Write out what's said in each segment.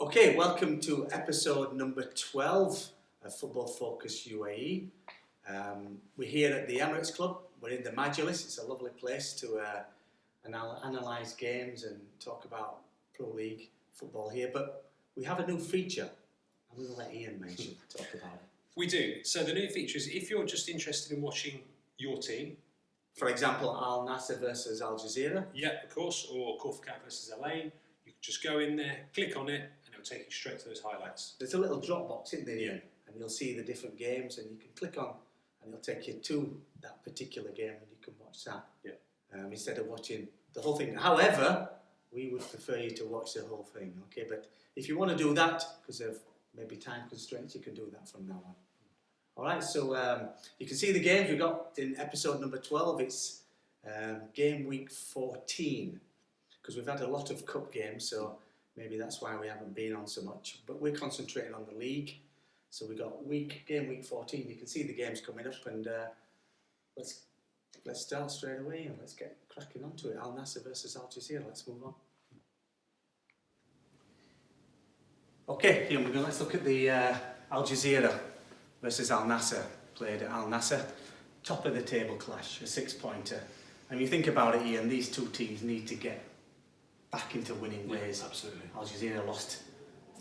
Okay, welcome to episode number 12 of Football Focus UAE. We're here at the Emirates Club. We're in the Majlis. It's a lovely place to analyse games and talk about Pro League football here. But we have a new feature. I'm going to let Ian talk about it. We do. So the new feature is if you're just interested in watching your team. For example, Al NASR versus Al JAZIRA. Yeah, of course. Or KHORFAKKAN versus Al AHLI. You can just go in there, click on it, and it'll take you straight to those highlights. There's a little drop box in there, Ian, and you'll see the different games, and you can click on, and it'll take you to that particular game, and you can watch that instead of watching the whole thing. However, we would prefer you to watch the whole thing, okay? But if you want to do that, because of maybe time constraints, you can do that from now on. All right, so you can see the games we got in episode number 12. It's game week 14, because we've had a lot of cup games, so maybe that's why we haven't been on so much. But we're concentrating on the league. So we got game week 14. You can see the games coming up, and let's start straight away and let's get cracking onto it. Al NASR versus Al JAZIRA. Let's move on. Okay, here we go. Let's look at the Al JAZIRA versus Al NASR. Played at Al NASR. Top of the table clash, a 6-pointer. And you think about it, Ian, these two teams need to get back into winning ways. Absolutely. Al JAZIRA lost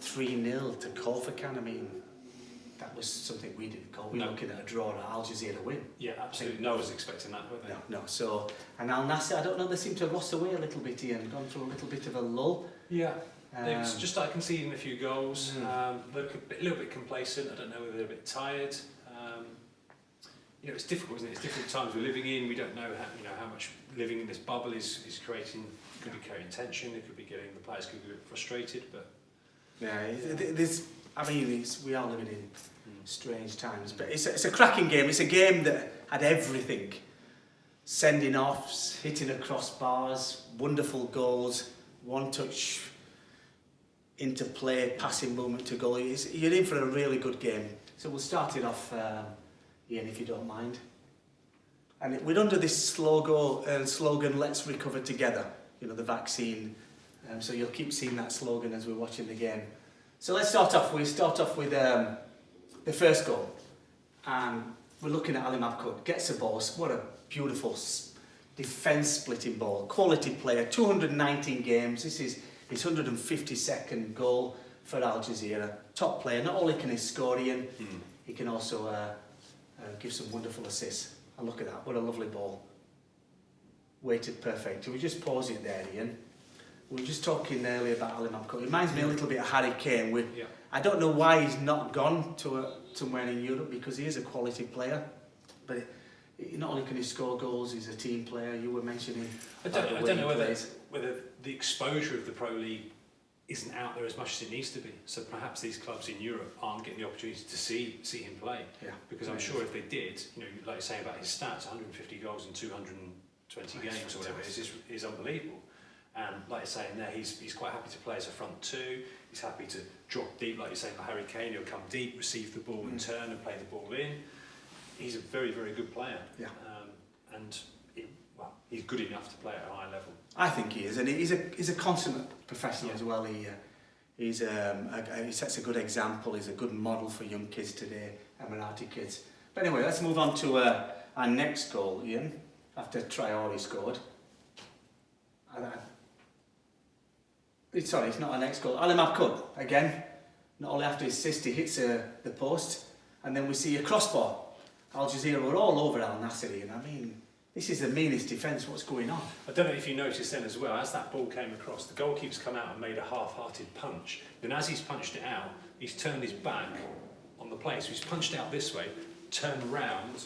3-0 to KHORFAKKAN. I mean, that was something we didn't call. We were looking at a draw or Al JAZIRA win. Yeah, absolutely. No one was expecting that, were they? No. So, and Al NASR, I don't know, they seem to have lost away a little bit here and gone through a little bit of a lull. Yeah. They just started conceding a few goals. Look a little bit complacent. I don't know whether they're a bit tired. It's difficult, isn't it? It's difficult times we're living in. We don't know how much living in this bubble is creating. Could be creating tension. It could be getting the players could be a bit frustrated. But yeah, we are living in strange times. But it's a cracking game. It's a game that had everything: sending offs, hitting across bars, wonderful goals, one touch into play, passing movement to goal. You're in for a really good game. So we'll start it off, Ian, if you don't mind. And we're under this slogan, let's recover together, the vaccine. So you'll keep seeing that slogan as we're watching the game. So let's start off. We'll start off with the first goal. And we're looking at Ali Mabkoud. Gets the ball. What a beautiful defence-splitting ball. Quality player, 219 games. This is his 152nd goal for Al JAZIRA. Top player. Not only can he score, Ian, he can also give some wonderful assists. And look at that. What a lovely ball. Weighted perfect. Can we just pause it there, Ian? We were just talking earlier about Ali Mabkoud. It reminds me a little bit of Harry Kane. I don't know why he's not gone to somewhere in Europe, because he is a quality player. But not only can he score goals, he's a team player. You were mentioning. I don't know whether the exposure of the Pro League isn't out there as much as it needs to be. So perhaps these clubs in Europe aren't getting the opportunity to see him play. Yeah. Because I'm sure if they did, like you say about his stats, 150 goals in 220 games or whatever, is unbelievable. And like you say in there, he's quite happy to play as a front two. He's happy to drop deep, like you're saying, like Harry Kane. He'll come deep, receive the ball in turn, and play the ball in. He's a very, very good player. Yeah. He's good enough to play at a high level. I think he is, and he's a consummate professional as well. He sets a good example. He's a good model for young kids today, Emirati kids. But anyway, let's move on to our next goal, Ian. After Traore scored. Sorry, it's not our next goal. Ali Mabkoud again. Not only after his assist, he hits the post, and then we see a crossbar. Al JAZIRA were all over Al NASR, and I mean, this is the meanest defence. What's going on? I don't know if you noticed then as well, as that ball came across, the goalkeeper's come out and made a half-hearted punch. Then as he's punched it out, he's turned his back on the play. So he's punched out this way, turned round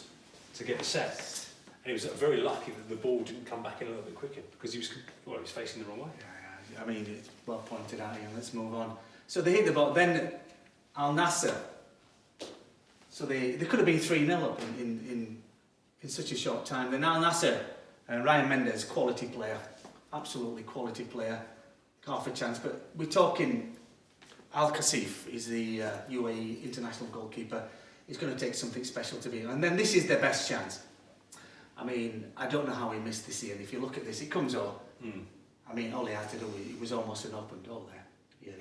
to get a set. And he was very lucky that the ball didn't come back in a little bit quicker, because he was facing the wrong way. Yeah. I mean, it's well pointed out, Ian. Let's move on. So they hit the ball. Then Al NASR. So they could have been 3-0 up in such a short time. Then Al NASR and Ryan Mendes, quality player, absolutely quality player, half a chance. But we're talking Al Kasif is the UAE international goalkeeper. He's going to take something special to be. And then this is their best chance. I mean, I don't know how he missed this here. And if you look at this, it comes up. I mean, all he had to do, it was almost an open goal there. Yeah,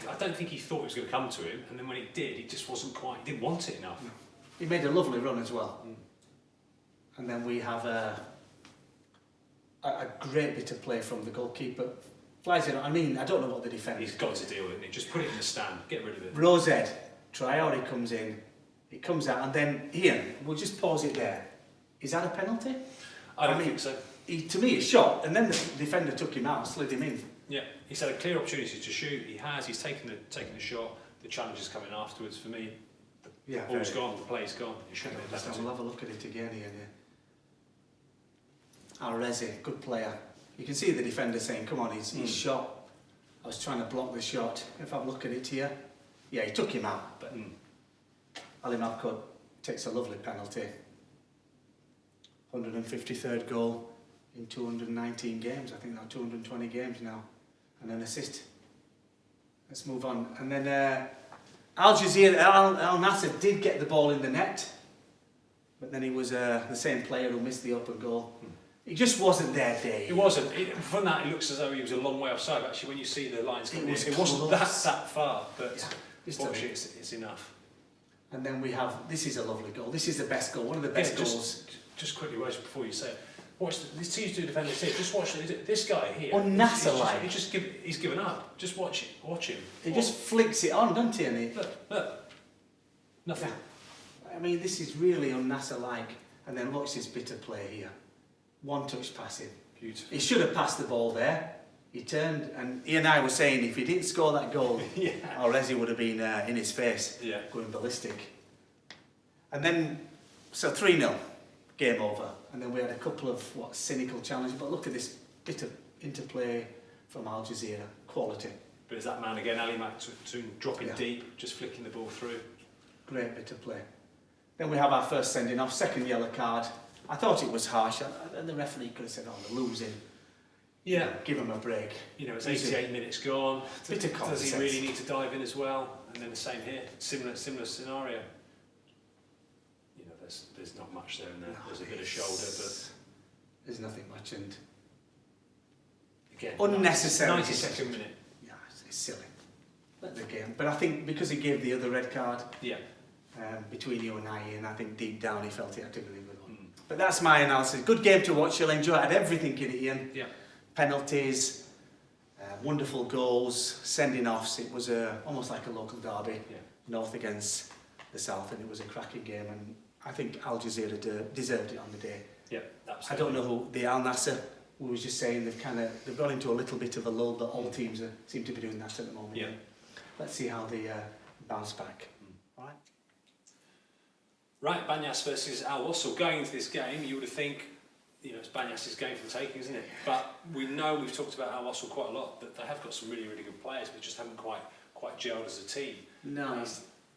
I don't think he thought it was going to come to him, and then when it did, he just wasn't quite. He didn't want it enough. No. He made a lovely run as well. And then we have a great bit of play from the goalkeeper. Flies in. I mean, I don't know what the defender. He's got to deal with it. Just put it in the stand. Get rid of it. Rosed, Traore comes in. It comes out, and then Ian. We'll just pause it there. Is that a penalty? I don't think so. To me, he shot, and then the defender took him out, slid him in. Yeah, he's had a clear opportunity to shoot. He has. He's taken the shot. The challenge is coming afterwards. For me, the ball's gone. The play's gone. He shouldn't have left it. We'll have a look at it again here. Alrezi, good player. You can see the defender saying, "Come on, he's shot." I was trying to block the shot. If I look at it here, yeah, he took him out. But Ali Malkut takes a lovely penalty. 153rd goal in 219 games. I think now 220 games now, and an assist. Let's move on. And then Al NASR did get the ball in the net, but then he was the same player who missed the open goal. He just wasn't there, Dave. He wasn't. From that, it looks as though he was a long way offside. Actually, when you see the lines coming in, it wasn't that far, but fortunately, it's enough. And then we have, this is a lovely goal. This is the best goal, one of the best goals. Just quickly, Rose, before you say it, watch these two defenders here. Just watch this guy here. On NASR, like. He's given up. Just watch him. He just flicks it on, doesn't he? And look. Nothing. Yeah. I mean, this is really on NASR-like. And then watch this bit of play here. One touch passing. Beautiful. He should have passed the ball there. He turned, and he and I were saying if he didn't score that goal, Alrezi would have been in his face, going ballistic. And then, so 3-0, game over. And then we had a couple of cynical challenges. But look at this bit of interplay from Al Jazeera, quality. But is that man again, Ali Maktoum, dropping deep, just flicking the ball through? Great bit of play. Then we have our first sending off, second yellow card. I thought it was harsh, and the referee could have said, "Oh, they're losing." Yeah, give him a break. You know, it's 88 minutes gone. Does he really need to dive in as well? And then the same here, similar scenario. You know, there's not much there in there. There's a bit of shoulder, but there's nothing much. And again, unnecessary. 92nd minute. Yeah, it's silly. Let the game. But I think because he gave the other red card, between you and I think deep down he felt he had to believe it on. But that's my analysis. Good game to watch. You'll enjoy it. Had everything in it, Ian. Yeah. Penalties, wonderful goals, sending offs. It was almost like a local derby, North against the South, and it was a cracking game. And I think Al Jazeera deserved it on the day. Yeah, absolutely. I don't know who the Al NASR. We was just saying they've gone into a little bit of a lull, but all teams seem to be doing that at the moment. Yeah. Let's see how they bounce back. Right, BANI YAS versus Al WASL. Going into this game, you would think, you know, it's BANI YAS's game for the taking, isn't it? But we know, we've talked about Al WASL quite a lot, that they have got some really, really good players, but just haven't quite gelled as a team. No,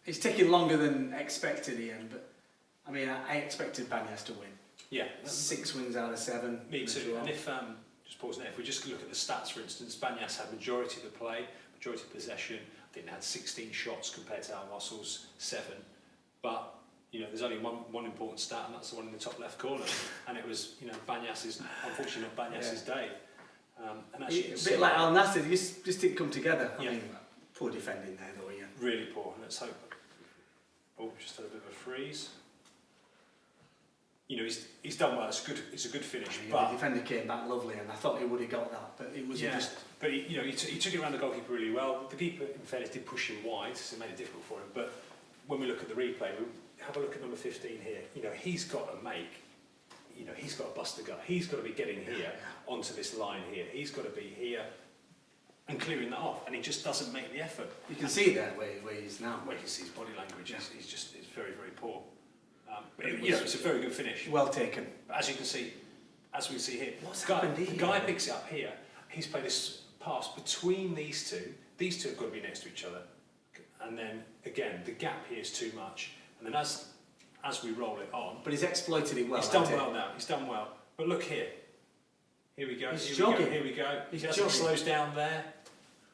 it's taking longer than expected, Ian. But I mean, I expected BANI YAS to win. Yeah, 6 wins out of 7. Me too. And if just pausing there, if we just look at the stats, for instance, BANI YAS had majority of the play, majority of possession. I think they had 16 shots compared to Al WASL's 7. But you know, there's only one important stat, and that's the one in the top left corner. And it was, you know, BANI YAS's, unfortunately not BANI YAS's day. And actually, a bit like Al NASR, just didn't come together. I mean, poor defending there, though, Ian. Really poor. Let's hope. Oh, just had a bit of a freeze. You know, he's done well. It's a good finish. But the defender came back lovely, and I thought he would have got that, but it was just. But he took it around the goalkeeper really well. The keeper, in fairness, did push him wide, so it made it difficult for him. But when we look at the replay, have a look at number 15 here. You know, he's got to bust the gut. He's got to be getting here onto this line here. He's got to be here and clearing that off, and he just doesn't make the effort. You can see that where he's now. Well, you can see his body language. Yeah. He's very, very poor. But it's a very good finish. Well taken. But as you can see, as we see here, the guy picks it up here. He's played this pass between these two. These two have got to be next to each other. And then again, the gap here is too much. And then as we roll it on, but he's exploited it well. He's done well now. He's done well. But look here. Here we go. He's jogging. Here we go. He slows down there.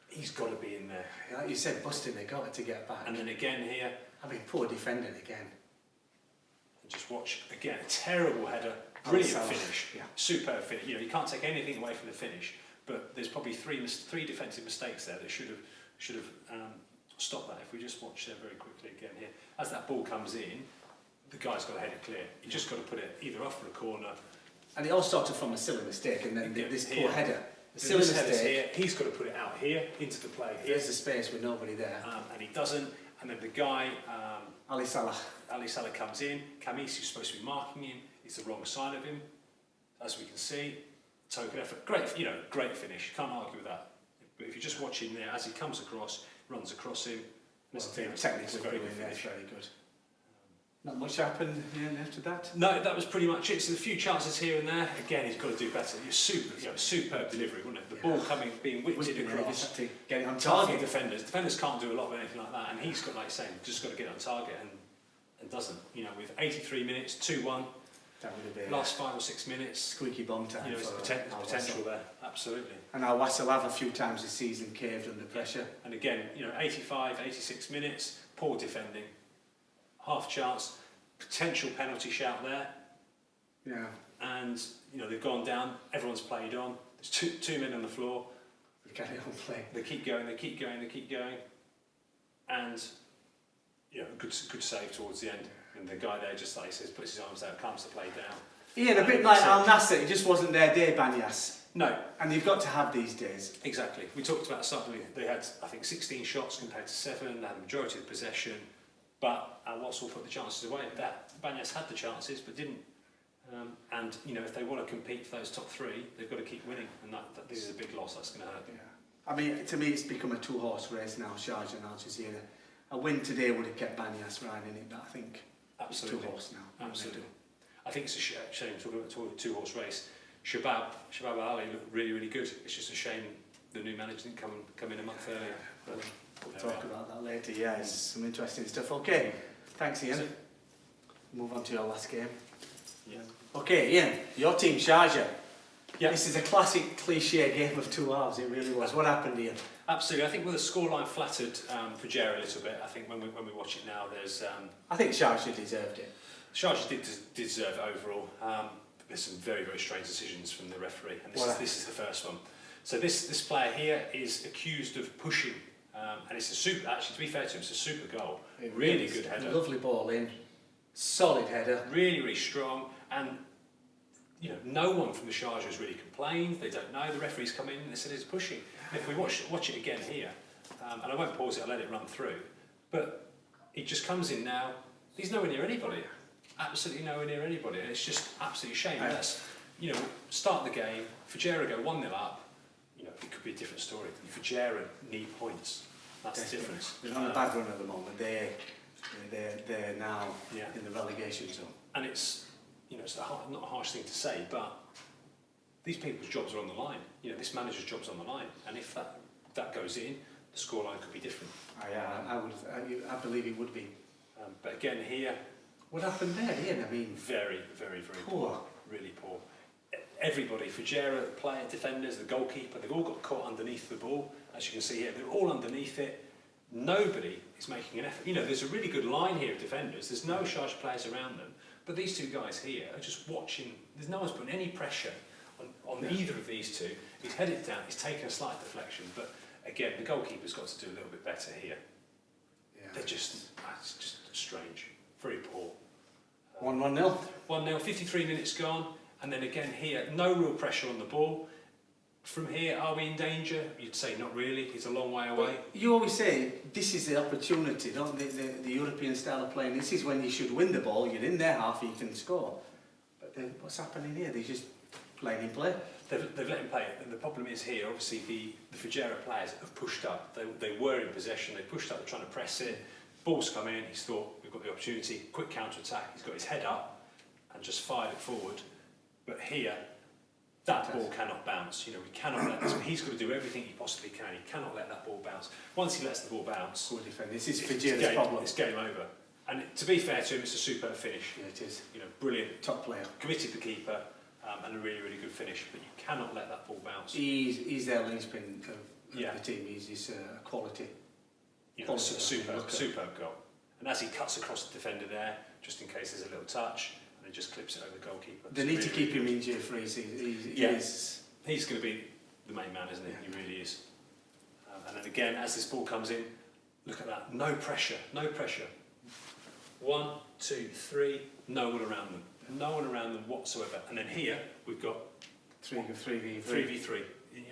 He's got to be in there. Like you said, busting. They got it to get back. And then again here. I mean, poor defending again. And just watch again. A terrible header. Brilliant finish. Yeah. Superb finish. You know, you can't take anything away from the finish. But there's probably three defensive mistakes there that should should have stopped that. If we just watch there very quickly again here, as that ball comes in, the guy's got to head it clear. You just got to put it either off for a corner. And it all started from a silly mistake, and then this here. poor header. The Silly mistake. here, he's got to put it out here into the play here. There's the space with nobody there. And he doesn't. And then the guy, Ali Salah. Ali Salah comes in. Kamis, who's supposed to be marking him, is the wrong side of him. As we can see, token effort. Great, great finish. Can't argue with that. But if you just watch him there, as he comes across, runs across him. Technically, very good finish. Very good. Not much happened after that. No, that was pretty much it. So a few chances here and there. Again, he's got to do better. Superb delivery, wasn't it? The ball being whipped across. To get it on Target target. Defenders can't do a lot of anything like that, and he's got, like you're saying, just got to get on target and doesn't. With 83 minutes, 2-1. That would have been last 5 or 6 minutes. Squeaky bomb time. There's potential there, absolutely. And our WASL have a few times this season caved under pressure. And again, 85, 86 minutes, poor defending, half chance, potential penalty shout there. Yeah. And they've gone down. Everyone's played on. There's two men on the floor. They carry on playing. They keep going. They keep going. They keep going. And good save towards the end. And the guy there, just like he says, puts his arms out, calms the play down. Ian, a bit like Al Nassr, it just wasn't their day, BANI YAS. No. And you've got to have these days. Exactly. We talked about something. They had, I think, 16 shots compared to 7. They had the majority of the possession. But Al WASL put the chances away. BANI YAS had the chances, but didn't. And if they want to compete for those top 3, they've got to keep winning. And this is a big loss. That's going to hurt. Yeah. I mean, to me, it's become a 2-horse race now, Sharjah and Al JAZIRA. A win today would have kept BANI YAS riding it, but I think absolutely. It's 2-horse now. Absolutely. I think it's a shame talking about a 2-horse race. SHABAB Al AHLI looked really, really good. It's just a shame the new manager didn't come in a month earlier. But we'll talk about that later. Yeah, it's some interesting stuff. Okay, thanks, Ian. Move on to your last game. Yeah. Okay, Ian, your team, Sharjah. Yeah. This is a classic cliche game of 2 halves. It really was. What happened, Ian? Absolutely. I think with the scoreline flattered FUJAIRAH a little bit. I think when we watch it now, there's. I think Sharjah deserved it. Sharjah did deserve it overall. There's some very, very strange decisions from the referee, and this is the first one. So this player here is accused of pushing, and it's a super. Actually, to be fair to him, it's a super goal. Really good header. Lovely ball in. Solid header. Really, really strong, and no one from the Sharjah has really complained. They don't know. The referee's come in and they said it's pushing. And if we watch it again here, and I won't pause it. I'll let it run through. But he just comes in now. He's nowhere near anybody. Absolutely nowhere near anybody. And it's just absolutely a shame. That's start the game. FUJAIRAH go 1-0 up. It could be a different story. FUJAIRAH need points. That's the difference. They're on a bad run at the moment. They're now in the relegation zone. And it's it's not a harsh thing to say, but these people's jobs are on the line. This manager's job's on the line, and if that goes in, the scoreline could be different. I believe it would be. But again, here, what happened there, Ian? I mean, very, very, very poor. Really poor. Everybody, FUJAIRAH, the player, defenders, the goalkeeper, they've all got caught underneath the ball. As you can see here, they're all underneath it. Nobody is making an effort. There's a really good line here of defenders. There's no Sharjah players around them. But these two guys here are just watching. There's no one's putting any pressure on either of these two. He's headed down. He's taken a slight deflection. But again, the goalkeeper's got to do a little bit better here. Yeah, it's just strange. Very poor. 1-0. 1-0. 53 minutes gone. And then again here, no real pressure on the ball. From here, are we in danger? You'd say not really. It's a long way away. You always say this is the opportunity, don't the European style of playing. This is when you should win the ball. You're in their half, you can score. But then what's happening here? They're just playing in play. They've let him play it. And the problem is here, obviously, the FUJAIRAH players have pushed up. They were in possession. They pushed up. They're trying to press it. Ball's come in. He's thought, we've got the opportunity. Quick counter-attack. He's got his head up and just fired it forward. But here, that ball cannot bounce. We cannot let this. He's got to do everything he possibly can. He cannot let that ball bounce. Once he lets the ball bounce, this is FUJAIRAH's problem. It's game over. And to be fair to him, it's a superb finish. Yeah, it is. Brilliant. Top player. Committed the keeper, and a really, really good finish. But you cannot let that ball bounce. He's their linchpin of the team. He's quality. Superb goal. And as he cuts across the defender there, just in case there's a little touch, and he just clips it over the goalkeeper. They need to keep him injury-free. He's going to be the main man, isn't he? He really is. And then again, as this ball comes in, look at that, no pressure, no pressure. 1, 2, 3, no one around them. No one around them whatsoever. And then here, we've got 3v3,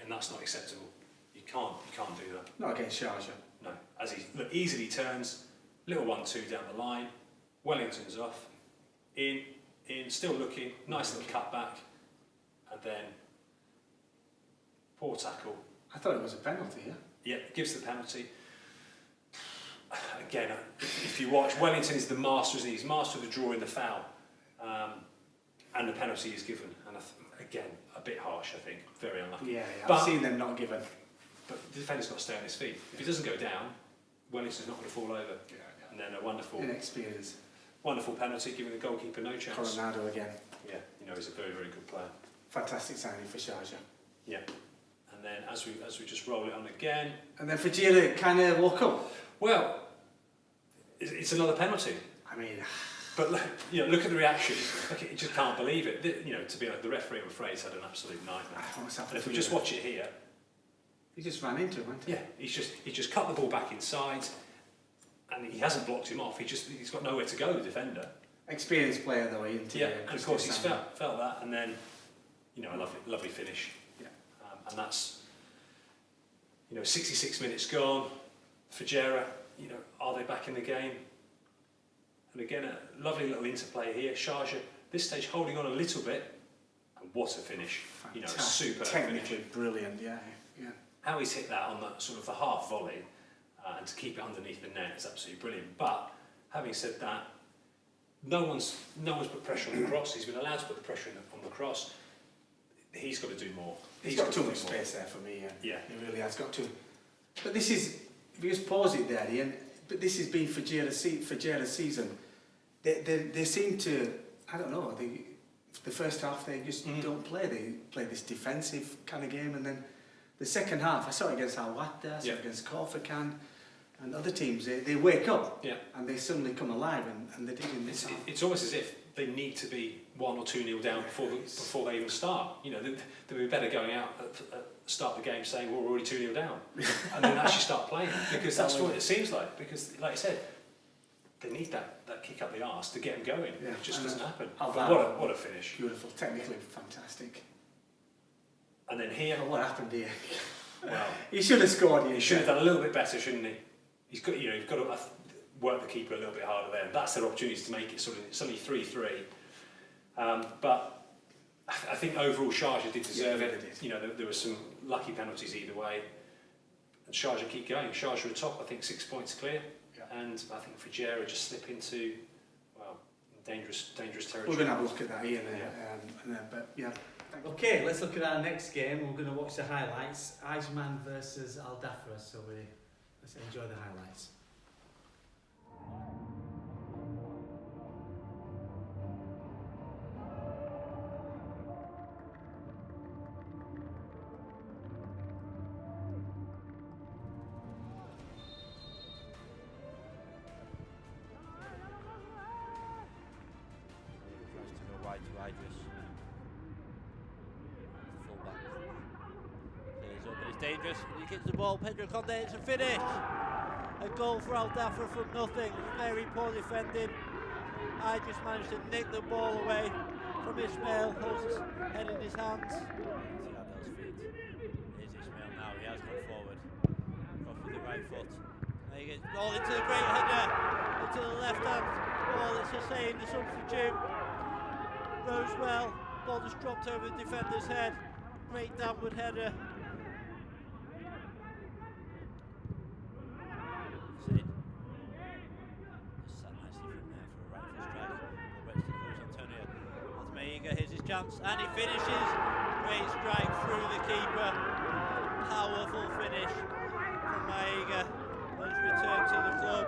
and that's not acceptable. You can't do that. Not against Sharjah. No, as he easily turns, little 1-2 down the line, Wellington's off, in, still looking, nice little cut back, and then poor tackle. I thought it was a penalty, yeah? Yeah, gives the penalty. Again, if you watch, Wellington is the master, he's master of the draw in the foul, and the penalty is given. And again, a bit harsh, I think, very unlucky. Yeah, but, I've seen them not given. But the defender's got to stay on his feet. If he doesn't go down, Wellington's not going to fall over. Yeah. And then a wonderful penalty, giving the goalkeeper no chance. Coronado again. Yeah, you know, he's a very, very good player. Fantastic signing for Sharjah. Yeah. And then as we just roll it on again. And then FUJAIRAH kind of woke up. Well, it's another penalty. I mean, but you know, look at the reaction. You just can't believe it. You know, to be honest, the referee, I'm afraid, has had an absolute nightmare. And if we just watch it here, he just ran into him, didn't he? yeah, he just cut the ball back inside, and he hasn't blocked him off. He's got nowhere to go, the defender. Experienced player though, isn't he? Yeah, and of course he's felt that, and then, you know, a lovely finish. Yeah. And that's, you know, 66 minutes gone. FUJAIRAH, you know, are they back in the game? And again, a lovely little interplay here. Sharjah, this stage holding on a little bit, and what a finish! Fantastic. You know, a super technically finish. Brilliant. Yeah. How he's hit that on the sort of the half volley, and to keep it underneath the net is absolutely brilliant. But having said that, no one's put pressure on the cross. He's been allowed to put the pressure on the cross. He's got to do more. He's got too much space there for me. Yeah, he really has got to. But this is, if you just pause it there, Ian. But this has been FUJAIRAH's season. They seem to, I don't know. The first half they just don't play. They play this defensive kind of game, and then the second half, I saw it against WAHDA, I saw it against KHORFAKKAN, and other teams. They wake up, and they suddenly come alive, and they did in this half. It's almost as if they need to be 1 or 2-0 down before they even start. You know, they'd be better going out at the start of the game saying, well, we're already 2-0 down, and then actually start playing, because that's what it seems like. Because, like I said, they need that kick up the arse to get them going. Yeah, it just doesn't happen. What a finish. Beautiful, technically fantastic. And then here... Oh, what happened here? Well, he should have scored. He should have done a little bit better, shouldn't he? You've got to work the keeper a little bit harder there. That's their opportunity to make it suddenly 3-3. But I think overall Sharjah did deserve it. You know, there were some lucky penalties either way. And Sharjah keep going. Sharjah are top, I think 6 points clear. Yeah. And I think FUJAIRAH just slip into, well, dangerous territory. We're going to have a look at that, Ian. But yeah. Okay, let's look at our next game. We're going to watch the highlights. AJMAN versus Al DHAFRA. So let's enjoy the highlights. Dangerous. He gets the ball. Pedro Conde, it's a finish. A goal for Al DHAFRA from nothing. Very poor defending. I just managed to nick the ball away from Ismail. Holds his head in his hands. See how those feet. Here's Ismail now. He has gone forward. Cross with the right foot. There he gets the ball into the great header. Into the left hand. Ball. It's Hussein, the substitute. Rose well. Ball just dropped over the defender's head. Great downward header. Here's his chance, and he finishes. Great strike through the keeper. Powerful finish from Maiga on his return to the club.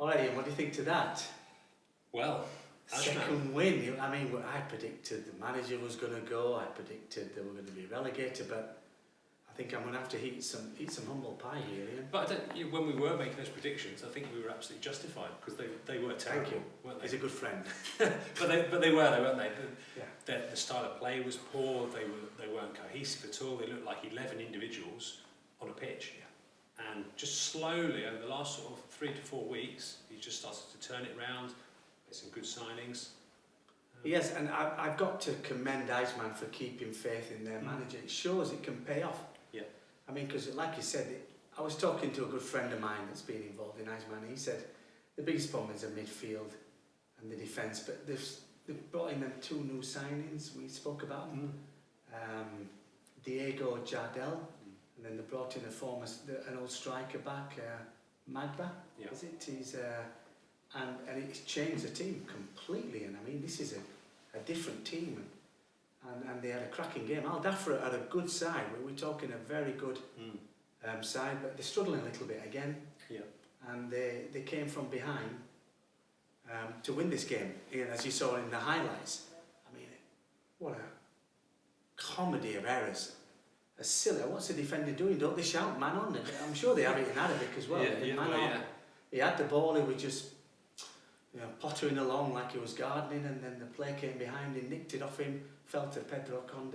All right, Ian, what do you think to that? Well, Second win. I mean, I predicted the manager was going to go. I predicted they were going to be relegated, but I think I'm going to have to eat some humble pie here, Ian. But when we were making those predictions, I think we were absolutely justified because they were terrible. Thank you. Weren't they? He's a good friend. but they were, weren't they? Yeah. The style of play was poor. They weren't cohesive at all. They looked like 11 individuals on a pitch. Yeah. And just slowly over the last sort of 3 to 4 weeks, he just started to turn it round. There's some good signings. Yes, and I've got to commend AJMAN for keeping faith in their manager. It shows it can pay off. Yeah. I mean, because like you said, I was talking to a good friend of mine that's been involved in AJMAN. He said the biggest problem is the midfield and the defence, but they've brought in them 2 new signings. We spoke about them. Diego Jardel, and then they brought in an old striker back, Magba. Yeah. Is it? He's and it's changed the team completely. And I mean, this is a different team, and they had a cracking game. Al DHAFRA had a good side. We're talking a very good side, but they're struggling a little bit again. Yeah. And they came from behind to win this game. And as you saw in the highlights, I mean, what a comedy of errors. A silly. What's the defender doing? Don't they shout man on? I'm sure they have it in Arabic as well. Man on. He had the ball. He was just pottering along like he was gardening, and then the player came behind him, nicked it off him, fell to Pedro Conde,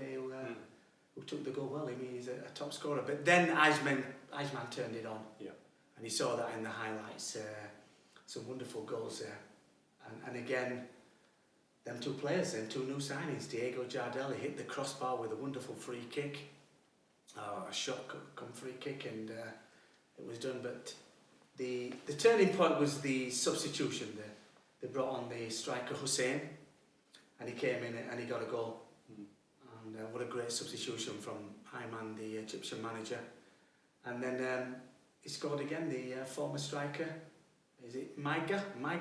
who took the goal well. I mean, he's a top scorer. But then AJMAN turned it on. Yeah. And he saw that in the highlights. Some wonderful goals there. And again, them 2 players, them 2 new signings. Diego Jardel, he hit the crossbar with a wonderful free kick. A shot come free kick, and it was done. But the turning point was the substitution. They brought on the striker Hussein, and he came in and he got a goal. And what a great substitution from Ayman, the Egyptian manager. And then he scored again, the former striker. Is it Maiga? I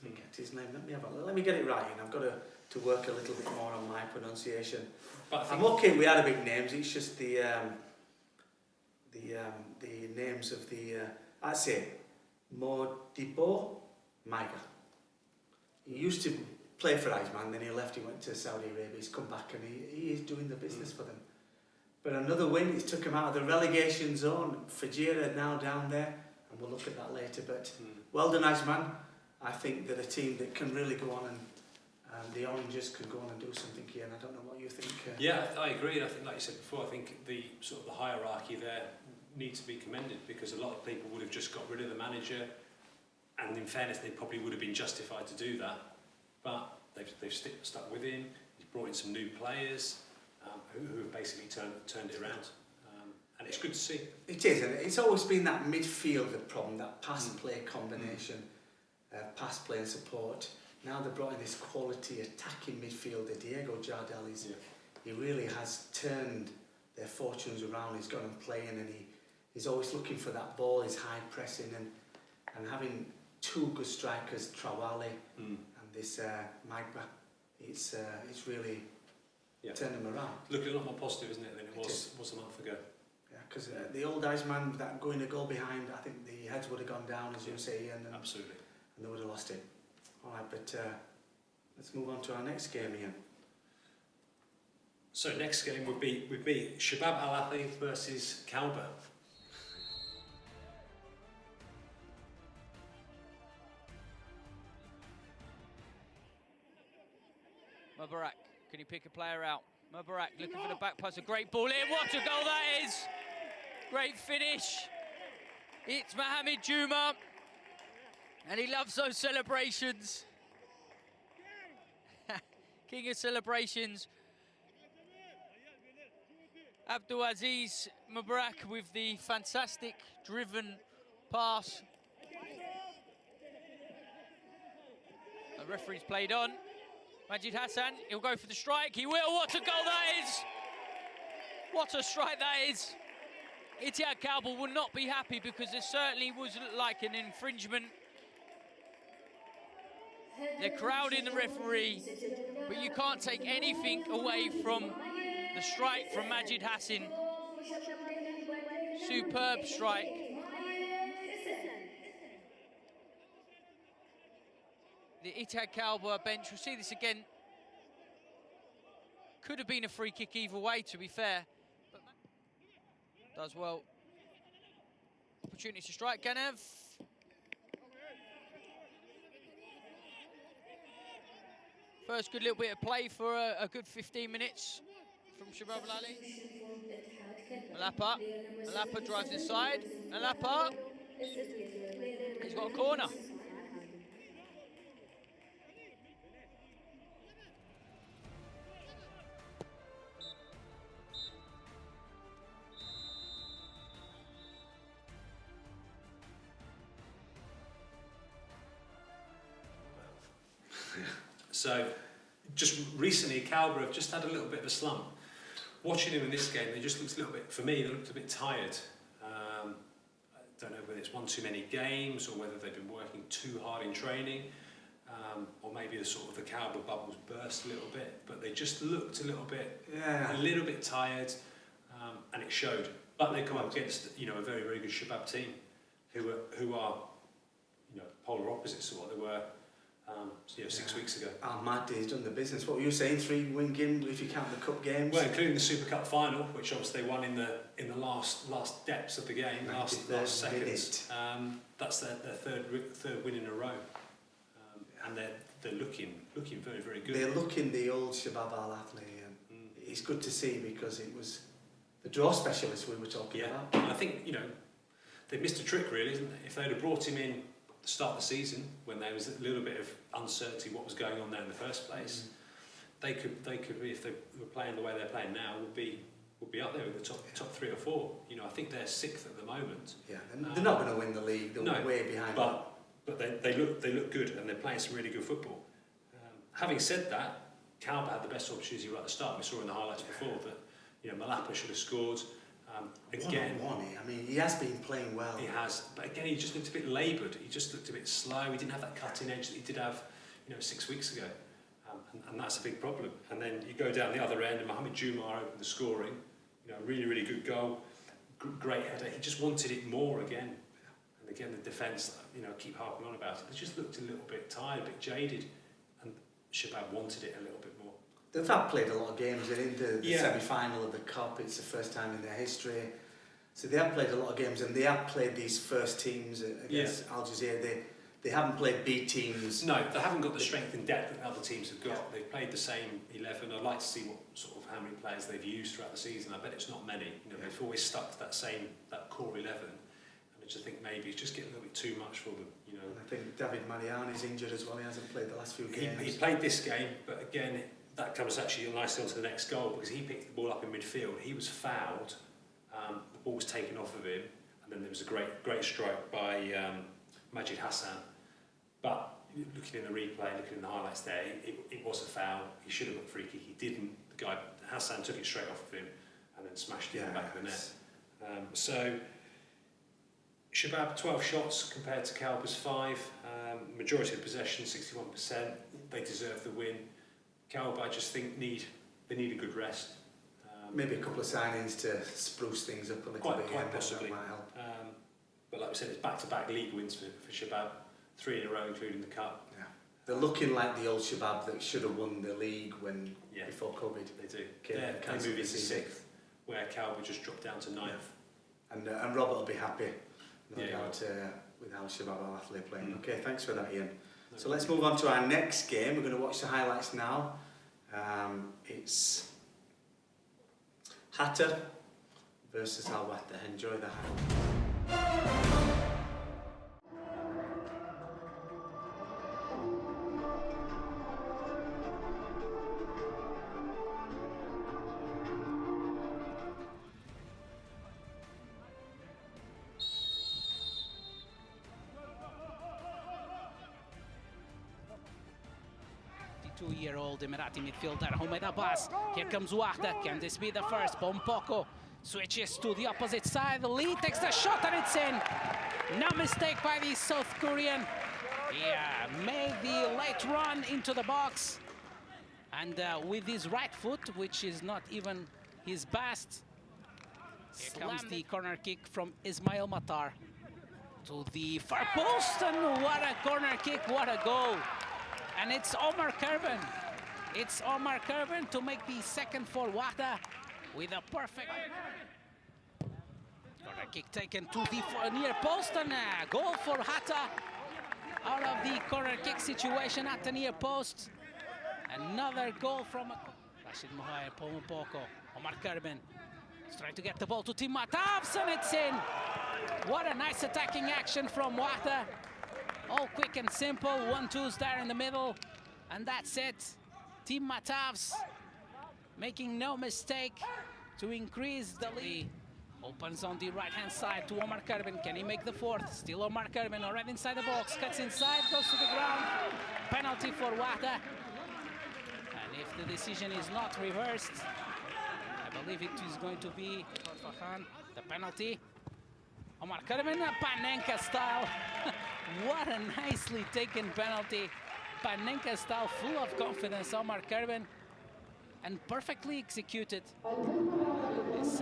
think that's his name. Let me get it right. And I've got to work a little bit more on my pronunciation. But I'm okay with Arabic names. It's just the names of the. I'd say Modibo Maiga. He used to play for AJMAN, then he left. He went to Saudi Arabia. He's come back and he is doing the business for them. But another win. It's took him out of the relegation zone. FUJAIRAH now down there, and we'll look at that later. But well done, AJMAN. I think they're a team that can really go on, and the Oranges could go on and do something here. And I don't know what you think. Yeah, I agree. I think, like you said before, I think the sort of the hierarchy there needs to be commended, because a lot of people would have just got rid of the manager, and in fairness, they probably would have been justified to do that. But they've stuck with him. He's brought in some new players who have basically turned it around. And it's good to see. It is, and it's always been that midfielder problem, that pass-play combination, pass-play and support. Now they've brought in this quality attacking midfielder, Diego Jardel. He really has turned their fortunes around. He's gone and playing, and he's always looking for that ball. He's high pressing, and having 2 good strikers, Trawali and this Magba, it's really turned them around. Looking a lot more positive, isn't it, than it was a month ago? Yeah, because the old AJMAN, that going a goal behind, I think the heads would have gone down, as you say, and absolutely, and they would have lost it. All right, but let's move on to our next game, Ian. So next game would be SHABAB Al Ahli versus KALBA. Mubarak, can you pick a player out? Mubarak looking for the back pass, a great ball in. What a goal that is! Great finish. It's Mohamed Juma, and he loves those celebrations. King of celebrations. Abdul Aziz Mubarak with the fantastic driven pass. The referee's played on. Majid Hassan, he'll go for the strike. He will. What a goal that is! What a strike that is! Ittihad KALBA will not be happy, because there certainly was like an infringement. They're crowding the referee, but you can't take anything away from the strike from Majid Hassan. Superb strike. Ittihad Kalba bench. We'll see this again. Could have been a free kick either way, to be fair. But does well. Opportunity to strike, Ganev. First good little bit of play for a good 15 minutes from SHABAB Al Ahli. Malapa drives inside. Malapa. He's got a corner. So, just recently, Kalba have just had a little bit of a slump. Watching him in this game, they just looked a little bit, for me, they looked a bit tired. I don't know whether it's one too many games or whether they've been working too hard in training, or maybe the sort of the Kalba bubbles burst a little bit, but they just looked a little bit tired, and it showed. But they come up against, you know, a very, very good SHABAB team, who are, you know, polar opposites to what they were. 6 weeks ago. Al-Mahdi's done the business. What were you saying? 3-win game if you count the cup games? Well, including the Super Cup final, which obviously they won in the last depths of the game, last seconds. That's their third win in a row, and they're looking very, very good. They're looking the old SHABAB Al Ahli, and it's good to see because it was the draw specialist we were talking about. I think, you know, they missed a trick really, isn't they? If they'd have brought him in the start of the season when there was a little bit of uncertainty what was going on there in the first place, they could be, if they were playing the way they're playing now, would be up there with the top 3 or 4. You know, I think they're 6th at the moment. Yeah, and they're not going to win the league. They're way behind. But they look good, and they're playing some really good football. Having said that, Kalba had the best opportunity right at the start. We saw in the highlights before that, you know, Malapa should have scored. Again, I mean, he has been playing well. He has, but again, he just looked a bit laboured. He just looked a bit slow. He didn't have that cutting edge that he did have, you know, 6 weeks ago, and that's a big problem. And then you go down the other end, and Mohamed Jumar opened the scoring. You know, really, really good goal, great header. He just wanted it more again, and again the defence, you know, keep harping on about it. They just looked a little bit tired, a bit jaded, and SHABAB wanted it a little bit more. They've played a lot of games. They're in the semi-final of the Cup. It's the first time in their history. So they have played a lot of games, and they have played these first teams against Al Jazeera. They haven't played B teams. No, they haven't got the strength and depth that other teams have got. Yeah. They've played the same 11. I'd like to see how many players they've used throughout the season. I bet it's not many. You know, they've always stuck to that core 11. And I just think maybe it's just getting a little bit too much for them. You know, and I think David Mariani's injured as well. He hasn't played the last few games. He played this game, but again, that comes actually nicely onto the next goal because he picked the ball up in midfield. He was fouled. The ball was taken off of him, and then there was a great strike by Majid Hassan. But looking in the replay, looking in the highlights there, it was a foul. He should have got a free kick. He didn't. The guy Hassan took it straight off of him and then smashed it in the back of the net. So SHABAB 12 shots compared to Kalba's 5. Majority of possession, 61%. They deserve the win. Kalba, I just think they need a good rest. Maybe a couple of signings to spruce things up a little bit. Quite possibly. That might help. But like we said, it's back-to-back league wins for SHABAB, 3 in a row, including the cup. Yeah. They're looking like the old SHABAB that should have won the league before COVID. They do. They move into 6th, where Kalba just dropped down to 9th. Yeah. And Robert will be happy, no doubt, with how SHABAB Al Ahli are playing. Okay, thanks for that, Ian. So let's move on to our next game. We're going to watch the highlights now. It's HATTA versus WAHDA. Enjoy the highlights. Two-year-old Emirati midfielder Humaid Abbas. Here comes WAHDA. Can this be the first? Pompoko switches to the opposite side. The lead takes the shot and it's in. No mistake by the South Korean. Yeah, made the late run into the box. And with his right foot, which is not even his best, here comes the corner kick from Ismail Matar to the far post. And what a corner kick, what a goal. And it's Omar Kerben. It's Omar Kerben to make the second for WAHDA with a perfect corner kick taken to the near post, and a goal for HATTA out of the corner kick situation at the near post. Another goal from Rashid Muhair, Pomopoko, Omar Kerben. He's trying to get the ball to Tim Matavs, and it's in. What a nice attacking action from WAHDA. All quick and simple, 1-2s there in the middle, and that's it. Tim Matavs making no mistake to increase the lead. Opens on the right-hand side to Omar Kerben. Can he make the fourth? Still Omar Kerben, already inside the box. Cuts inside, goes to the ground. Penalty for WAHDA. And if the decision is not reversed, I believe it is going to be KHORFAKKAN, the penalty. Omar Kerben, Panenka style. What a nicely taken penalty. Panenka style, full of confidence, Omar Kerben, and perfectly executed. It's,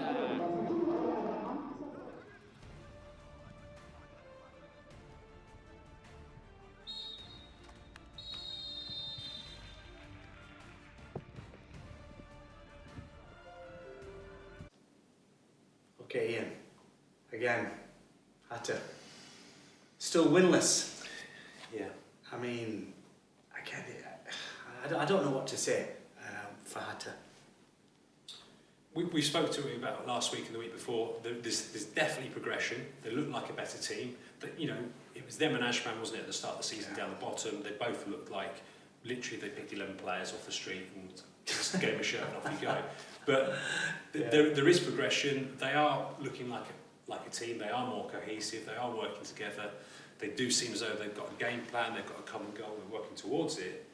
Okay, Ian. Again, HATTA. Still winless. Yeah. I mean, I don't know what to say for HATTA. We spoke to him about last week and the week before. There's definitely progression. They look like a better team. But, you know, it was them and AJMAN, wasn't it, at the start of the season down the bottom. They both looked like, literally, they picked 11 players off the street and just gave them a shirt and off you go. But there is progression. They are looking like a team. They are more cohesive. They are working together. They do seem as though they've got a game plan. They've got a common goal. They're working towards it.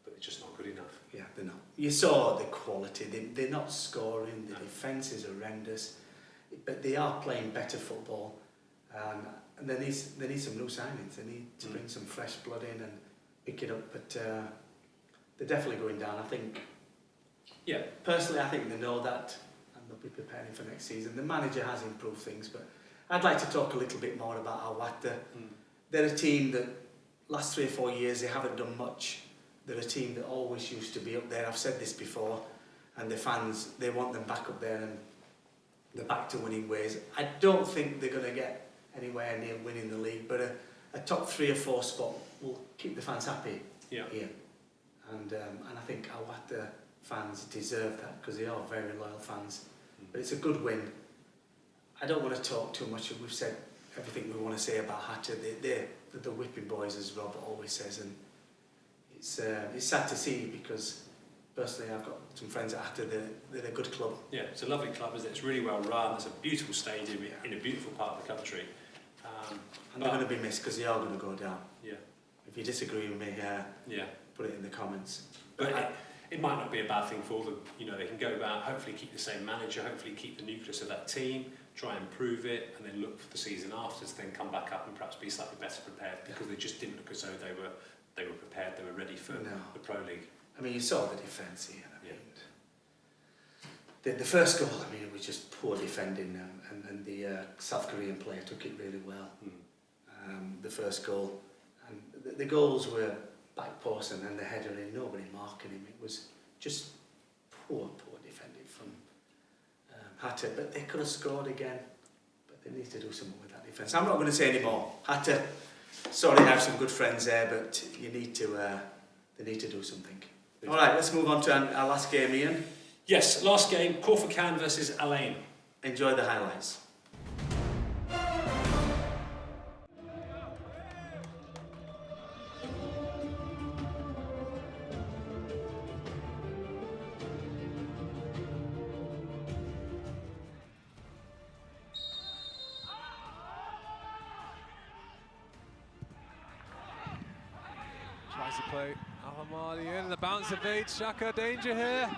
But it's just not good enough. Yeah, they're not. You saw the quality. They're not scoring. The defence is horrendous. But they are playing better football. And they need some new signings. They need to bring some fresh blood in and pick it up. But they're definitely going down, I think. Yeah. Personally, I think they know that, and they'll be preparing for next season. The manager has improved things, but I'd like to talk a little bit more about our WAHDA. They're a team that last 3 or 4 years they haven't done much. They're a team that always used to be up there. I've said this before, and the fans, they want them back up there, and they're back to winning ways. I don't think they're going to get anywhere near winning the league, but a top 3 or 4 spot will keep the fans happy here. And I think our WAHDA fans deserve that, because they are very loyal fans. But it's a good win. I don't want to talk too much. We've said everything we want to say about HATTA. They're the whipping boys, as Rob always says, and it's sad to see, because personally I've got some friends at HATTA. They're a good club. Yeah, it's a lovely club, isn't it? It's really well run. It's a beautiful stadium in a beautiful part of the country. And they're going to be missed, because they are going to go down. Yeah. If you disagree with me, put it in the comments. But it might not be a bad thing for them. You know, they can go about, hopefully keep the same manager, hopefully keep the nucleus of that team, try and improve it, and then look for the season after to then come back up and perhaps be slightly better prepared, because they just didn't look as though they were prepared, they were ready for the Pro League. I mean, you saw the defence here. I mean, the first goal, I mean, it was just poor defending, and the South Korean player took it really well. The first goal, and the goals were back post and then the header in, nobody marking him. It was just poor defending from HATTA, but they could have scored again, but they need to do something with that defence. I'm not going to say any more. HATTA, sorry, I have some good friends there, but they need to do something. All right, let's move on to our last game, Ian. Yes, last game, KHORFAKKAN versus Al Ain. Enjoy the highlights. Tries to play Al Ahly in, the bounce evades Shaka, danger here.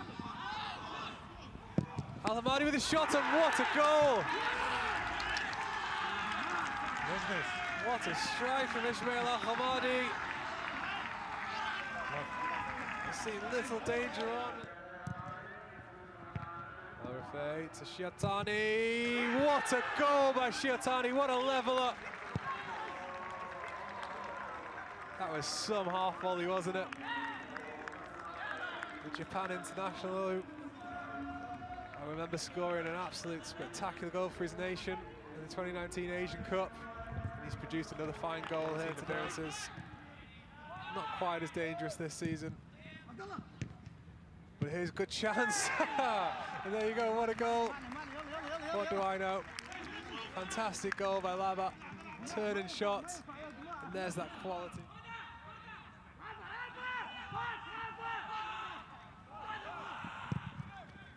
Al Ahly with a shot, and what a goal! What a strike from Ismail Al Ahly. I see little danger on. Al to Shiatani. What a goal by Shiatani, what a level up. That was some half volley, wasn't it? The Japan international, who I remember scoring an absolute spectacular goal for his nation in the 2019 Asian Cup. And he's produced another fine goal here today. Not quite as dangerous this season. But here's a good chance. And there you go, what a goal. What do I know? Fantastic goal by Laba. Turning shot. And there's that quality.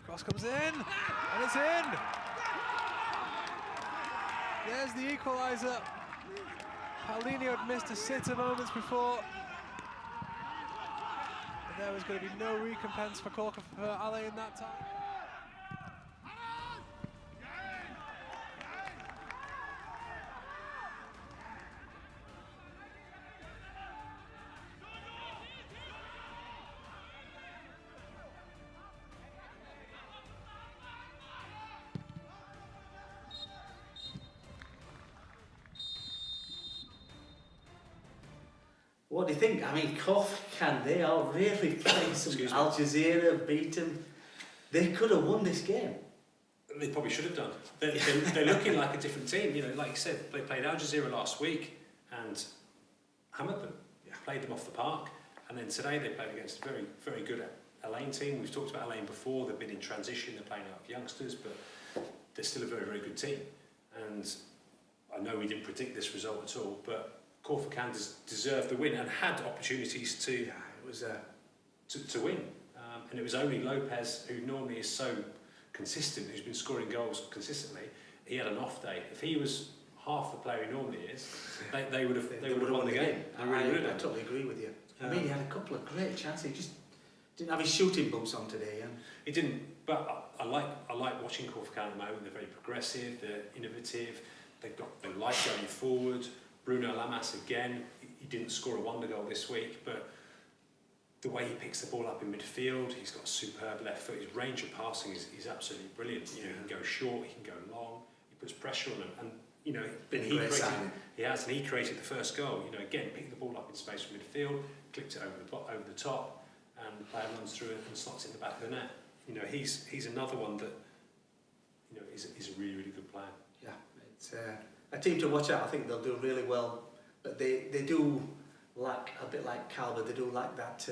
Cross comes in, and it's in. There's the equaliser. Paulinho had missed a sitter moments before. And there was going to be no recompense for KHORFAKKAN in that time. What do you think? I mean, KHORFAKKAN, they are really playing some. Al Jazeera beat them. They could have won this game. They probably should have done. They're looking like a different team. You know, like you said, they played Al Jazeera last week and hammered them. Played them off the park. And then today they played against a very, very good Al Ain team. We've talked about Al Ain before. They've been in transition. They're playing out of youngsters, but they're still a very, very good team. And I know we didn't predict this result at all, but KHORFAKKAN deserved the win and had opportunities to win. And it was only Lopez, who normally is so consistent, who's been scoring goals consistently. He had an off day. If he was half the player he normally is, they would have won the game. I totally agree with you. I mean, he had a couple of great chances. He just didn't have his shooting boots on today. He didn't. But I like watching KHORFAKKAN at the moment. They're very progressive. They're innovative. They like going forward. Bruno Lamas again, he didn't score a wonder goal this week, but the way he picks the ball up in midfield, he's got a superb left foot. His range of passing is absolutely brilliant. You know, he can go short, he can go long, he puts pressure on them, and you know, he created the first goal. You know, again, picked the ball up in space from midfield, clipped it over the top, and the player runs through it and slots it in the back of the net. You know, he's another one that, you know, is a really, really good player. Yeah, it's a team to watch out. I think they'll do really well, but they do lack, a bit like Kalba, they do lack that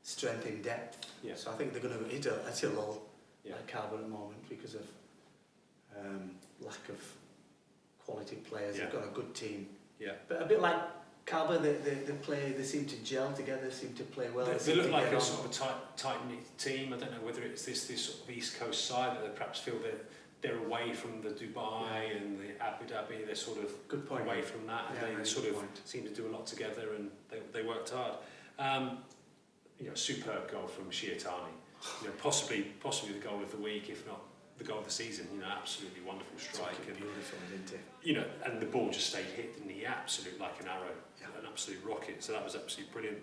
strength in depth. Yeah. So I think they're going to hit a lull like Kalba at the moment because of lack of quality players. Yeah. They've got a good team. Yeah. But a bit like Kalba, they seem to gel together, seem to play well. They look like a sort of a tight-knit team. I don't know whether it's this sort of East Coast side that they perhaps feel that they're away from the Dubai and the Abu Dhabi. They're sort of away from that, and they sort of seem to do a lot together, and they worked hard. You know, superb goal from Shiatani. You know, possibly the goal of the week, if not the goal of the season. You know, absolutely wonderful strike, and beautiful, isn't it? you know, and the ball just stayed hit, and he absolute like an arrow, an absolute rocket. So that was absolutely brilliant.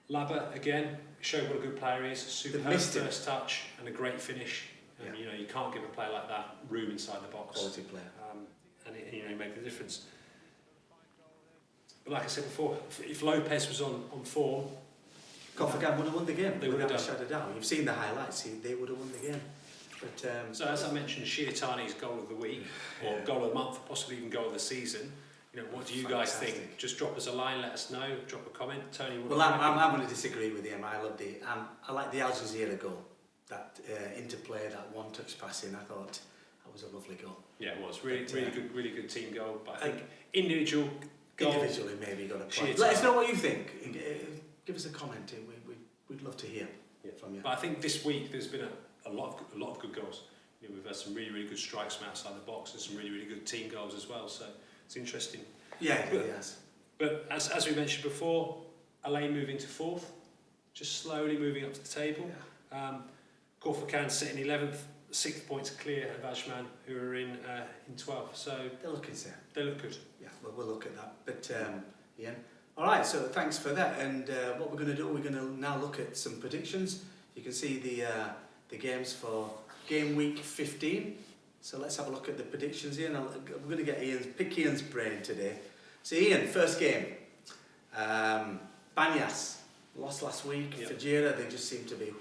Laba again showed what a good player he is. Superb first touch and a great finish. And, you know, you can't give a player like that room inside the box. Quality player. And you know, he made the difference. But like I said before, if Lopez was on form, KHORFAKKAN would have won the game. They would have done. Shut it down. You've seen the highlights. They would have won the game. But so as I mentioned, Shiatani's goal of the week, or goal of the month, possibly even goal of the season. You know, what do you guys think? Just drop us a line, let us know. Drop a comment. Tony, well, I'm going to disagree with him. I like the Al Jazeera goal. That interplay, that one-touch passing, I thought that was a lovely goal. Yeah, it was really good team goal. But I think individually maybe got a point. Let us know what you think. Give us a comment. We'd love to hear from you. But I think this week there's been a lot of good goals. You know, we've had some really good strikes from outside the box and some really good team goals as well. So it's interesting. Yeah, yes. But as we mentioned before, Al Ain moving to 4th, just slowly moving up to the table. Yeah. KHORFAKKAN sitting 11th, 6 points clear of AJMAN, who are in 12th. So they're looking there. They look good. Yeah, we'll look at that. But yeah. All right. So thanks for that. And what we're going to do, we're going to now look at some predictions. You can see the games for game week 15. So let's have a look at the predictions here. We're going to get pick Ian's brain today. So Ian, first game. BANI YAS lost last week. Yep. FUJAIRAH, they just seem to be.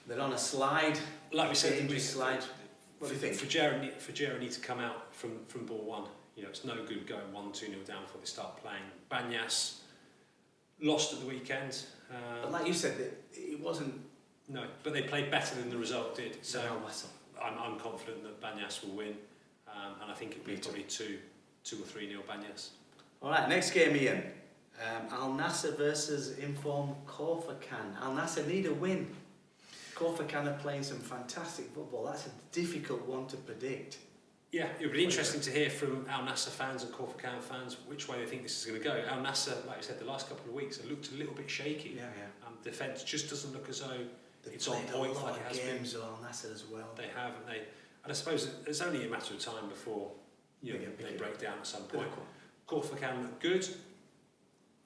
They're on a slide. Like we said, injury slide. What do you think? FUJAIRAH need to come out from ball one. You know, it's no good going 1-2-0 down before they start playing. BANI YAS lost at the weekend. But like you said, it wasn't. No, but they played better than the result did. So No, WASL. I'm confident that BANI YAS will win, and I think it'll be probably 2 or 3-0 BANI YAS. All right, next game, Ian. Al NASR versus informed KHORFAKKAN. Al NASR need a win. KHORFAKKAN are playing some fantastic football. That's a difficult one to predict. Yeah, it would be interesting to hear from Al NASR fans and KHORFAKKAN fans which way they think this is going to go. Al NASR, like I said, the last couple of weeks, it looked a little bit shaky. Yeah. Defence just doesn't look as though it's They've on played point a lot like it of has been. games with Al NASR as well. They have, and I suppose it's only a matter of time before they break down at some point. KHORFAKKAN look good.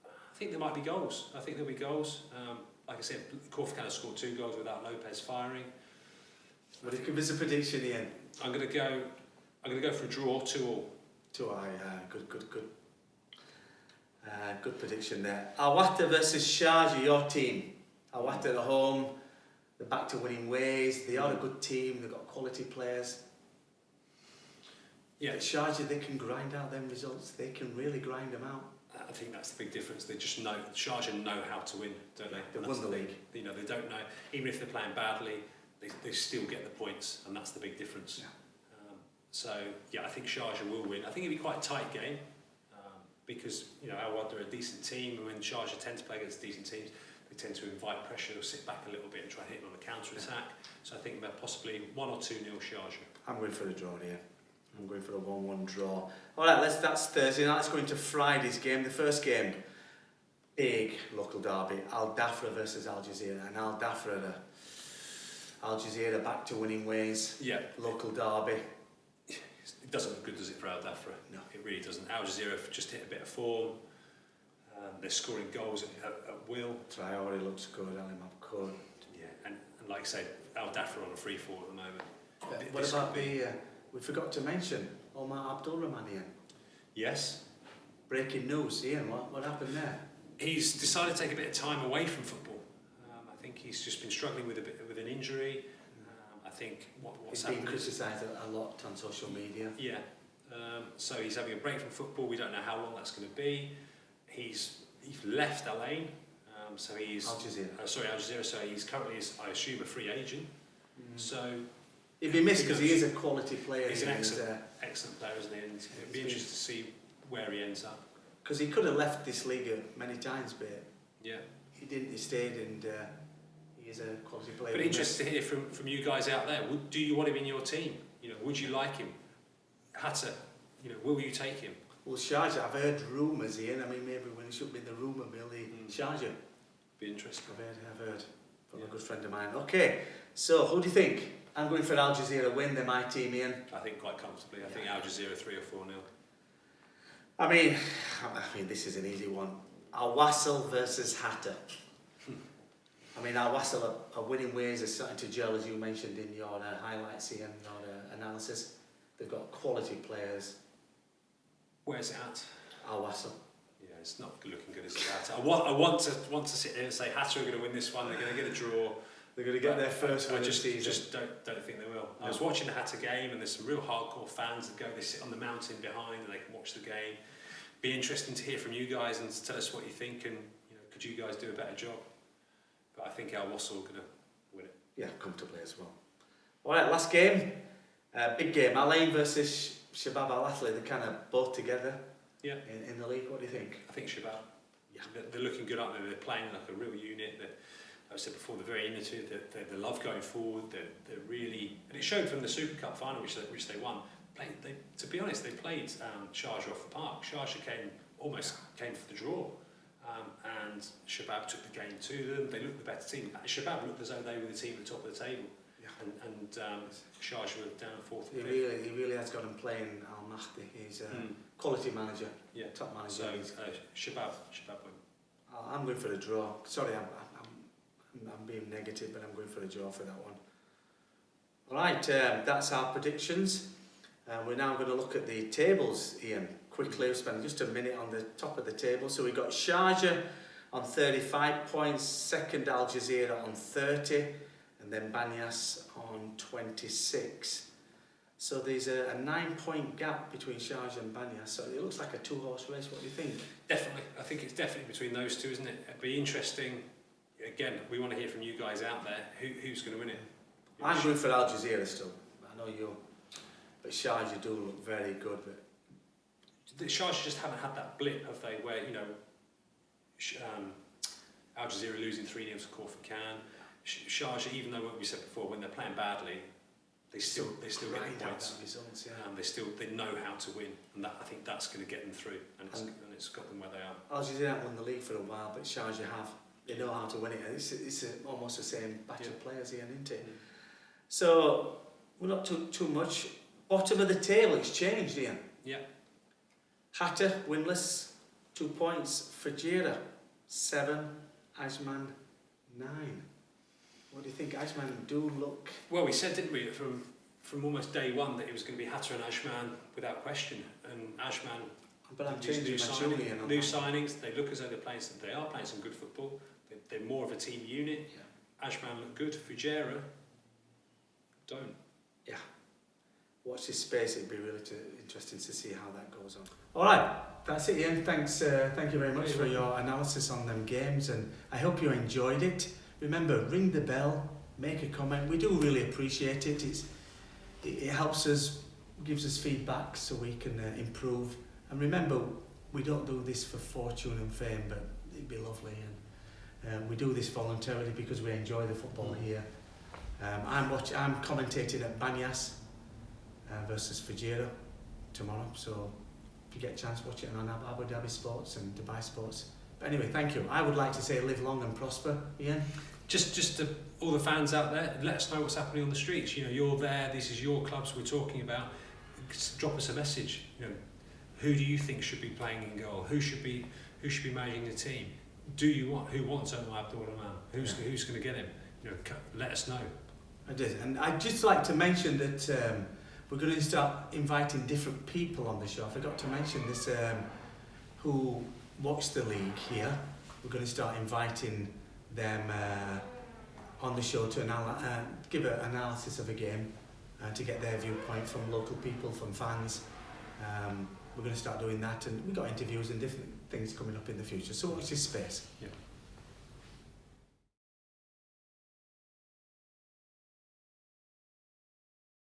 I think there might be goals. I think there'll be goals. Like I said, KHORFAKKAN has scored 2 goals without Lopez firing. What do you give us a prediction, Ian? I'm going to go for a draw, 2-2. Good. Good prediction there. Al WAHDA versus SHARJAH, your team. Al WAHDA at home. They're back to winning ways. They are a good team. They've got quality players. Yeah, SHARJAH, they can grind out them results. They can really grind them out. I think that's the big difference. They just know, SHARJAH know how to win, don't they? They've won the league. You know, they don't know, even if they're playing badly, they still get the points, and that's the big difference. Yeah. So, yeah, I think SHARJAH will win. I think it'll be quite a tight game, because, you know, Al WAHDA are a decent team, and when SHARJAH tend to play against decent teams, they tend to invite pressure, or sit back a little bit and try and hit them on a counter-attack. So I think they're possibly 1 or 2-0 SHARJAH. I'm going for a draw here. I'm going for a 1-1 draw. All right, that's Thursday. Now let's go into Friday's game. The first game, big local derby. Al DHAFRA versus Al JAZIRA. And Al DHAFRA, Al JAZIRA back to winning ways. Yeah. Local derby. It doesn't look good, does it, for Al DHAFRA? No. It really doesn't. Al JAZIRA just hit a bit of form. They're scoring goals at will. Traore looks good, Ali Mabkour. Yeah, and like I say, Al DHAFRA on a free fall at the moment. What about we forgot to mention Omar Abdulrahman, Ian. Yes. Breaking news, Ian, what happened there? He's decided to take a bit of time away from football. I think he's just been struggling with an injury. I think what's happened. He's been criticised a lot on social media. Yeah. So he's having a break from football. We don't know how long that's going to be. He's left Al Ain. So he's Al JAZIRA. Al JAZIRA. So he's currently, I assume, a free agent. So he'd be missed because he is a quality player. He's an excellent player, isn't he? And it'd be interesting to see where he ends up. Because he could have left this league many times, but yeah, he didn't. He stayed, and he is a quality player. But interested to hear from you guys out there. Do you want him in your team? You know, would you like him? HATTA, you know, will you take him? Well, SHARJAH, I've heard rumours, Ian. I mean, maybe when it should be in the rumour mill, SHARJAH. Be interesting. I've heard from a good friend of mine. Okay, so who do you think? I'm going for Al JAZIRA win. They're my team, Ian. I think quite comfortably. I think Al JAZIRA 3 or 4-0. I mean, this is an easy one. Al WASL versus HATTA. I mean, Al WASL are winning ways. Are starting to gel, as you mentioned in your highlights, Ian, your analysis. They've got quality players. Where's it at? Al WASL. Yeah, it's not looking good as HATTA. I want to sit here and say HATTA are going to win this one. They're going to get a draw. They're going to get their first win. I just don't think they will. I was watching the HATTA game, and there's some real hardcore fans that go. They sit on the mountain behind, and they can watch the game. Be interesting to hear from you guys and to tell us what you think, and you know, could you guys do a better job? But I think Al WASL are going to win it. Yeah, comfortably as well. All right, last game. Big game. Al Ain versus SHABAB Al Ahli. They're kind of both together. Yeah. In the league. What do you think? I think SHABAB. Yeah. They're looking good, aren't they? They're playing like a real unit. Like I said before, they're very innovative. They love going forward. They're really, and it showed from the Super Cup final, which they won. To be honest, they played SHARJAH off the park. SHARJAH almost came for the draw, and SHABAB took the game to them. They looked the better team. SHABAB looked as though they were the team at the top of the table, and SHARJAH were down at fourth. He really has got him playing Al Mahdi. He's a quality manager, top manager. So SHABAB win. I'm going for a draw. Sorry, I'm being negative, but I'm going for a draw for that one. All right, that's our predictions. We're now going to look at the tables, Ian, quickly. We'll spend just a minute on the top of the table. So we've got Sharjah on 35 points, second Al Jazeera on 30, and then BANI YAS on 26. So there's a 9-point gap between Sharjah and BANI YAS. So it looks like a two-horse race. What do you think? Definitely. I think it's definitely between those two, isn't it? It'd be interesting. Again, we want to hear from you guys out there. Who's going to win it? I'm going for Al Jazeera still. I know you. But Sharjah do look very good. But the Sharjah just haven't had that blip, have they? Where, you know, Al Jazeera losing 3-0 to KHORFAKKAN. Sharjah, even though what we said before, when they're playing badly, they still get the points. Results, yeah. They know how to win, and I think that's going to get them through, and it's got them where they are. Al Jazeera haven't won the league for a while, but Sharjah have. They know how to win it, and it's almost the same batch of players here, isn't it? So we're not too much. Bottom of the table, it's changed, Ian. Yeah. HATTA winless, 2 points. FUJAIRAH 7, AJMAN 9. What do you think? AJMAN do look... Well, we said, didn't we, from almost day one that it was going to be HATTA and AJMAN without question. And AJMAN, but I'm changing new signings, they look as though they are playing some good football. They're more of a team unit. Yeah. AJMAN look good. FUJAIRAH don't. Yeah. Watch this space. It'd be really interesting to see how that goes on. All right, that's it, Ian. Thanks. Thank you very much for your analysis on them games, and I hope you enjoyed it. Remember, ring the bell, make a comment. We do really appreciate it. It helps us, gives us feedback so we can improve. And remember, we don't do this for fortune and fame, but it'd be lovely. And we do this voluntarily because we enjoy the football here. I'm commentating at BANI YAS versus FUJAIRAH tomorrow. So if you get a chance, watch it on Abu Dhabi Sports and Dubai Sports. But anyway, thank you. I would like to say live long and prosper, Ian. Just to all the fans out there, let us know what's happening on the streets. You know, you're there. This is your clubs we're talking about. Drop us a message. You know, who do you think should be playing in goal? Who should be managing the team? Who wants Omar Abdul-Rahman? Who's going to get him? You know, let us know. I did, and I'd just like to mention that we're going to start inviting different people on the show. I forgot to mention this. Who watch the league here? We're going to start inviting them on the show to give an analysis of a game, to get their viewpoint from local people, from fans. We're going to start doing that, and we've got interviews and different things coming up in the future. So watch this space. Yeah.